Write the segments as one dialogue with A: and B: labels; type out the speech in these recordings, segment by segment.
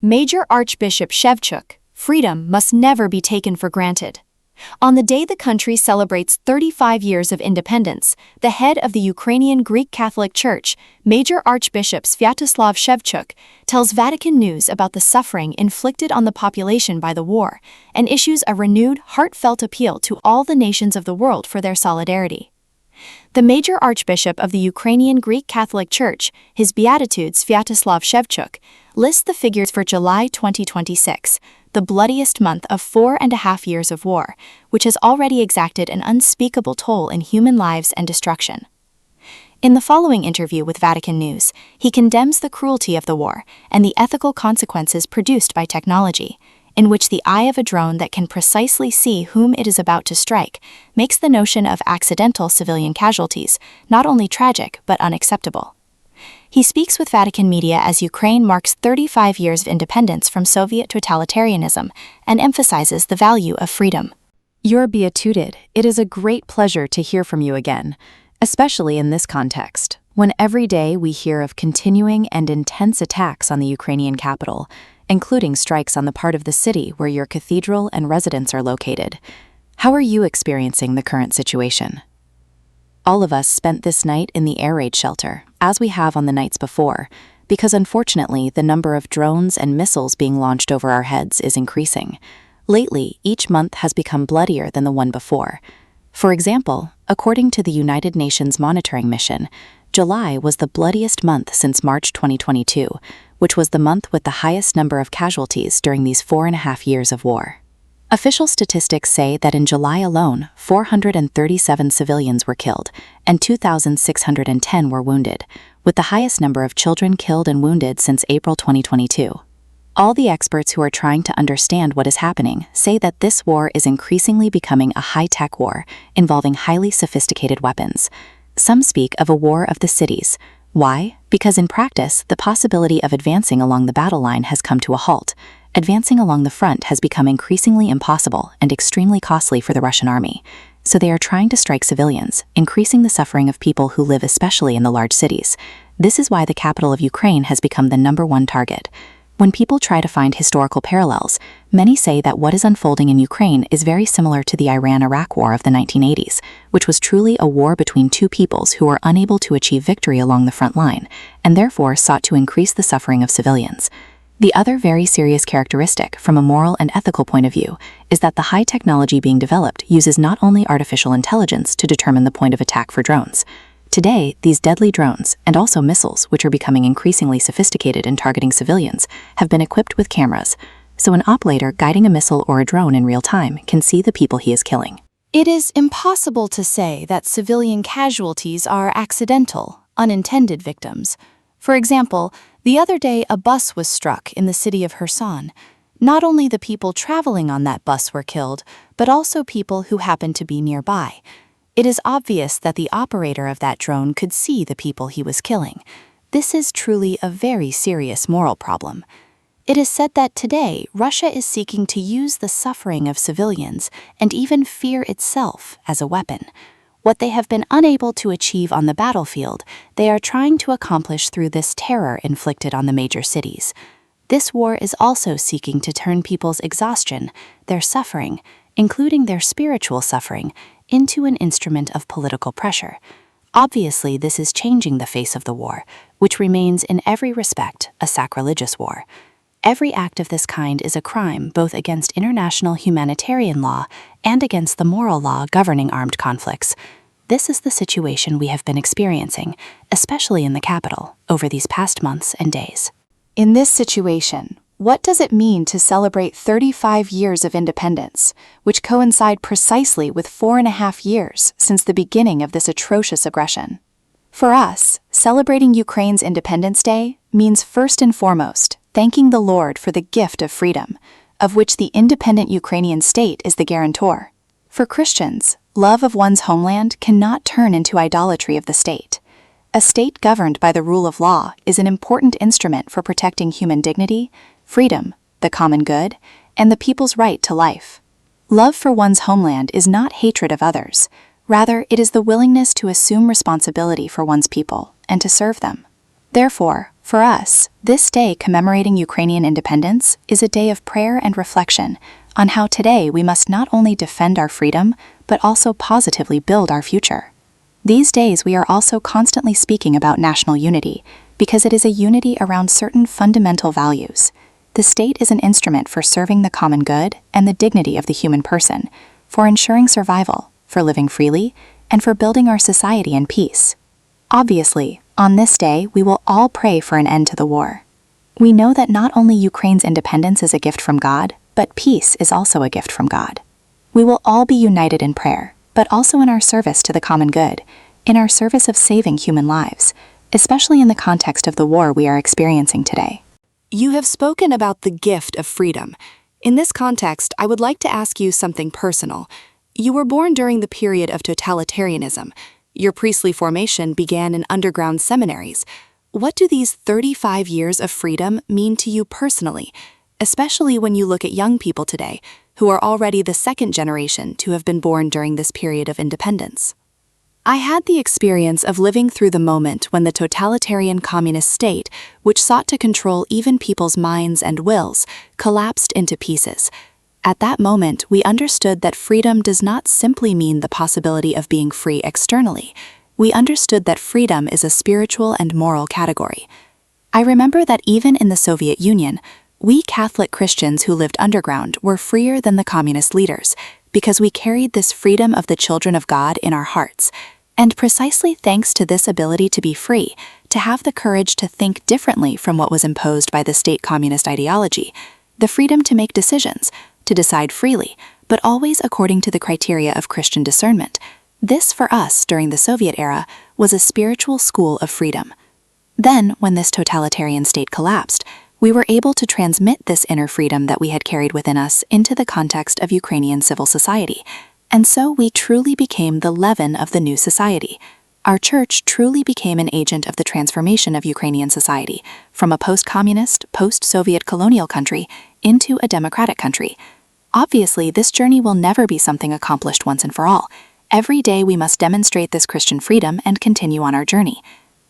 A: Major Archbishop Shevchuk, freedom must never be taken for granted. On the day the country celebrates 35 years of independence, the head of the Ukrainian Greek Catholic Church, Major Archbishop Sviatoslav Shevchuk, tells Vatican News about the suffering inflicted on the population by the war and issues a renewed, heartfelt appeal to all the nations of the world for their solidarity. The Major Archbishop of the Ukrainian Greek Catholic Church, His Beatitude Sviatoslav Shevchuk, lists the figures for July 2026, the bloodiest month of 4.5 years of war, which has already exacted an unspeakable toll in human lives and destruction. In the following interview with Vatican News, he condemns the cruelty of the war and the ethical consequences produced by technology, in which the eye of a drone that can precisely see whom it is about to strike makes the notion of accidental civilian casualties not only tragic but unacceptable. He speaks with Vatican media as Ukraine marks 35 years of independence from Soviet totalitarianism and emphasizes the value of freedom.
B: You're beatitude. It is a great pleasure to hear from you again, especially in this context, when every day we hear of continuing and intense attacks on the Ukrainian capital, including strikes on the part of the city where your cathedral and residence are located. How are you experiencing the current situation? All of us spent this night in the air raid shelter, as we have on the nights before, because unfortunately the number of drones and missiles being launched over our heads is increasing. Lately, each month has become bloodier than the one before. For example, according to the United Nations Monitoring Mission, July was the bloodiest month since March 2022, which was the month with the highest number of casualties during these 4.5 years of war. Official statistics say that in July alone, 437 civilians were killed and 2,610 were wounded, with the highest number of children killed and wounded since April 2022. All the experts who are trying to understand what is happening say that this war is increasingly becoming a high-tech war involving highly sophisticated weapons. Some speak of a war of the cities. Why? Because in practice, the possibility of advancing along the battle line has come to a halt. Advancing along the front has become increasingly impossible and extremely costly for the Russian army. So they are trying to strike civilians, increasing the suffering of people who live especially in the large cities. This is why the capital of Ukraine has become the #1 target. When people try to find historical parallels, many say that what is unfolding in Ukraine is very similar to the Iran-Iraq War of the 1980s, which was truly a war between two peoples who were unable to achieve victory along the front line, and therefore sought to increase the suffering of civilians. The other very serious characteristic from a moral and ethical point of view is that the high technology being developed uses not only artificial intelligence to determine the point of attack for drones. Today, these deadly drones, and also missiles, which are becoming increasingly sophisticated in targeting civilians, have been equipped with cameras, so an operator guiding a missile or a drone in real time can see the people he is killing.
A: It is impossible to say that civilian casualties are accidental, unintended victims. For example, the other day a bus was struck in the city of Kherson. Not only the people traveling on that bus were killed, but also people who happened to be nearby. It is obvious that the operator of that drone could see the people he was killing. This is truly a very serious moral problem. It is said that today Russia is seeking to use the suffering of civilians and even fear itself as a weapon. What they have been unable to achieve on the battlefield, they are trying to accomplish through this terror inflicted on the major cities. This war is also seeking to turn people's exhaustion, their suffering, including their spiritual suffering, into an instrument of political pressure. Obviously, this is changing the face of the war, which remains in every respect a sacrilegious war. Every act of this kind is a crime both against international humanitarian law and against the moral law governing armed conflicts. This is the situation we have been experiencing, especially in the capital, over these past months and days.
B: In this situation, what does it mean to celebrate 35 years of independence, which coincide precisely with 4.5 years since the beginning of this atrocious aggression? For us, celebrating Ukraine's Independence Day means first and foremost thanking the Lord for the gift of freedom, of which the independent Ukrainian state is the guarantor. For Christians, love of one's homeland cannot turn into idolatry of the state. A state governed by the rule of law is an important instrument for protecting human dignity, freedom, the common good, and the people's right to life. Love for one's homeland is not hatred of others. Rather, it is the willingness to assume responsibility for one's people and to serve them. Therefore, For us, this day commemorating Ukrainian independence is a day of prayer and reflection on how today we must not only defend our freedom, but also positively build our future. These days we are also constantly speaking about national unity, because it is a unity around certain fundamental values. The state is an instrument for serving the common good and the dignity of the human person, for ensuring survival, for living freely, and for building our society in peace. Obviously, on this day, we will all pray for an end to the war. We know that not only Ukraine's independence is a gift from God, but peace is also a gift from God. We will all be united in prayer, but also in our service to the common good, in our service of saving human lives, especially in the context of the war we are experiencing today.
A: You have spoken about the gift of freedom. In this context, I would like to ask you something personal. You were born during the period of totalitarianism. Your priestly formation began in underground seminaries. What do these 35 years of freedom mean to you personally, especially when you look at young people today, who are already the second generation to have been born during this period of independence? I had the experience of living through the moment when the totalitarian communist state, which sought to control even people's minds and wills, collapsed into pieces. At that moment, we understood that freedom does not simply mean the possibility of being free externally. We understood that freedom is a spiritual and moral category. I remember that even in the Soviet Union, we Catholic Christians who lived underground were freer than the communist leaders, because we carried this freedom of the children of God in our hearts. And precisely thanks to this ability to be free, to have the courage to think differently from what was imposed by the state communist ideology, the freedom to make decisions, to decide freely, but always according to the criteria of Christian discernment, this for us during the Soviet era was a spiritual school of freedom. Then, when this totalitarian state collapsed, we were able to transmit this inner freedom that we had carried within us into the context of Ukrainian civil society. And so we truly became the leaven of the new society. Our church truly became an agent of the transformation of Ukrainian society, from a post-communist, post-Soviet colonial country into a democratic country. Obviously, this journey will never be something accomplished once and for all. Every day we must demonstrate this Christian freedom and continue on our journey.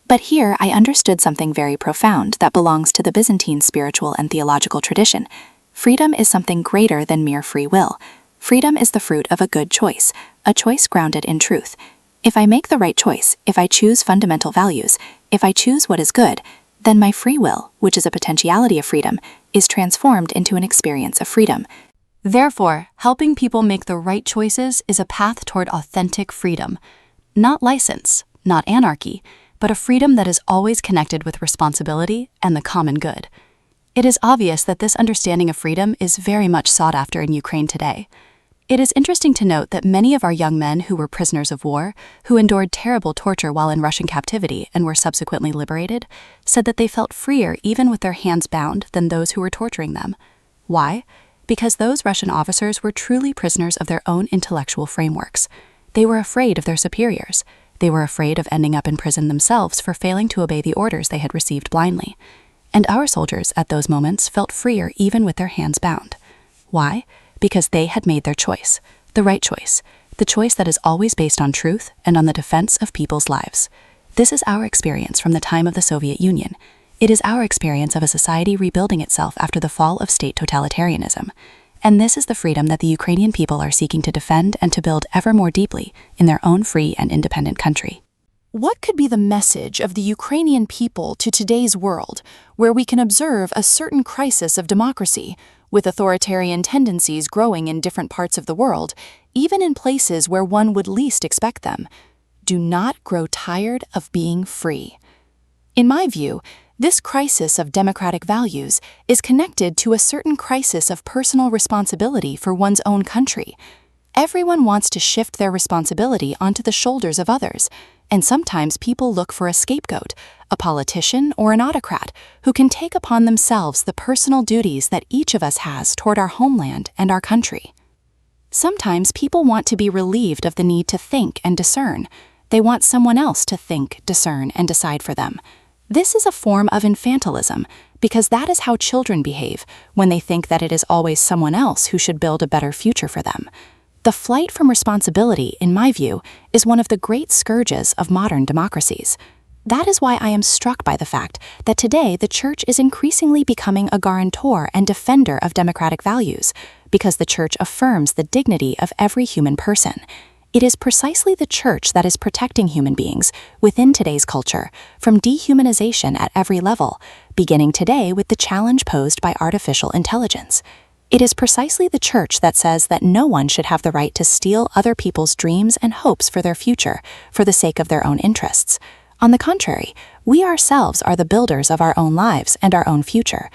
A: But here I understood something very profound that belongs to the Byzantine spiritual and theological tradition. Freedom is something greater than mere free will. Freedom is the fruit of a good choice, a choice grounded in truth. If I make the right choice, if I choose fundamental values, if I choose what is good, then my free will, which is a potentiality of freedom, is transformed into an experience of freedom.
B: Therefore, helping people make the right choices is a path toward authentic freedom. Not license, not anarchy, but a freedom that is always connected with responsibility and the common good. It is obvious that this understanding of freedom is very much sought after in Ukraine today. It is interesting to note that many of our young men who were prisoners of war, who endured terrible torture while in Russian captivity and were subsequently liberated, said that they felt freer even with their hands bound than those who were torturing them. Why? Because those Russian officers were truly prisoners of their own intellectual frameworks. They were afraid of their superiors. They were afraid of ending up in prison themselves for failing to obey the orders they had received blindly. And our soldiers at those moments felt freer even with their hands bound. Why? Because they had made their choice, the right choice, the choice that is always based on truth and on the defense of people's lives. This is our experience from the time of the Soviet Union. It is our experience of a society rebuilding itself after the fall of state totalitarianism. And this is the freedom that the Ukrainian people are seeking to defend and to build ever more deeply in their own free and independent country.
A: What could be the message of the Ukrainian people to today's world, where we can observe a certain crisis of democracy, with authoritarian tendencies growing in different parts of the world, even in places where one would least expect them? Do not grow tired of being free. In my view, this crisis of democratic values is connected to a certain crisis of personal responsibility for one's own country. Everyone wants to shift their responsibility onto the shoulders of others, and sometimes people look for a scapegoat, a politician or an autocrat who can take upon themselves the personal duties that each of us has toward our homeland and our country. Sometimes people want to be relieved of the need to think and discern. They want someone else to think, discern, and decide for them. This is a form of infantilism, because that is how children behave when they think that it is always someone else who should build a better future for them. The flight from responsibility, in my view, is one of the great scourges of modern democracies. That is why I am struck by the fact that today the Church is increasingly becoming a guarantor and defender of democratic values, because the Church affirms the dignity of every human person. It is precisely the Church that is protecting human beings within today's culture from dehumanization at every level, beginning today with the challenge posed by artificial intelligence. It is precisely the Church that says that no one should have the right to steal other people's dreams and hopes for their future for the sake of their own interests. On the contrary, we ourselves are the builders of our own lives and our own future.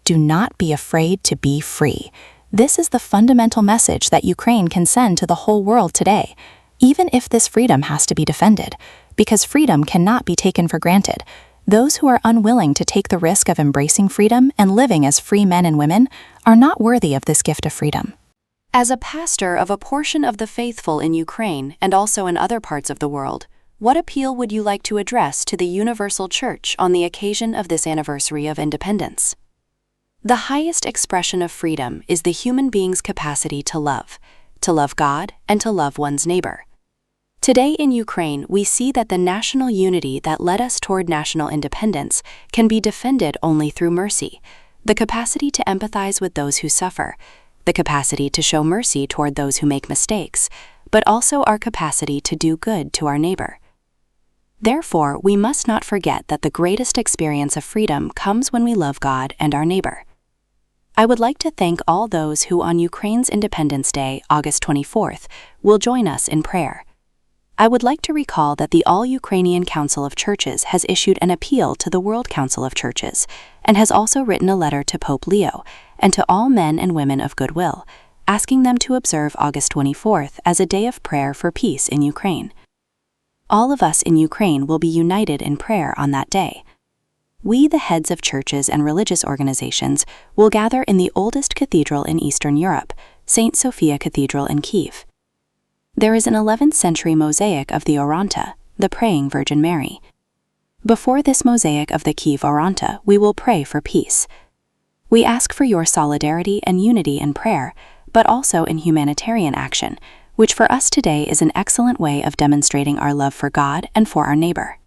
A: Do not be afraid to be free. This is the fundamental message that Ukraine can send to the whole world today, even if this freedom has to be defended, because freedom cannot be taken for granted. Those who are unwilling to take the risk of embracing freedom and living as free men and women are not worthy of this gift of freedom.
B: As a pastor of a portion of the faithful in Ukraine and also in other parts of the world, what appeal would you like to address to the Universal Church on the occasion of this anniversary of independence? The highest expression of freedom is the human being's capacity to love God, and to love one's neighbor. Today in Ukraine, we see that the national unity that led us toward national independence can be defended only through mercy, the capacity to empathize with those who suffer, the capacity to show mercy toward those who make mistakes, but also our capacity to do good to our neighbor. Therefore, we must not forget that the greatest experience of freedom comes when we love God and our neighbor. I would like to thank all those who on Ukraine's Independence Day, August 24th, will join us in prayer. I would like to recall that the All-Ukrainian Council of Churches has issued an appeal to the World Council of Churches and has also written a letter to Pope Leo and to all men and women of goodwill, asking them to observe August 24th as a day of prayer for peace in Ukraine. All of us in Ukraine will be united in prayer on that day. We, the heads of churches and religious organizations, will gather in the oldest cathedral in Eastern Europe, St. Sophia Cathedral in Kyiv. There is an 11th century mosaic of the Oranta, the Praying Virgin Mary. Before this mosaic of the Kyiv Oranta, we will pray for peace. We ask for your solidarity and unity in prayer, but also in humanitarian action, which for us today is an excellent way of demonstrating our love for God and for our neighbor.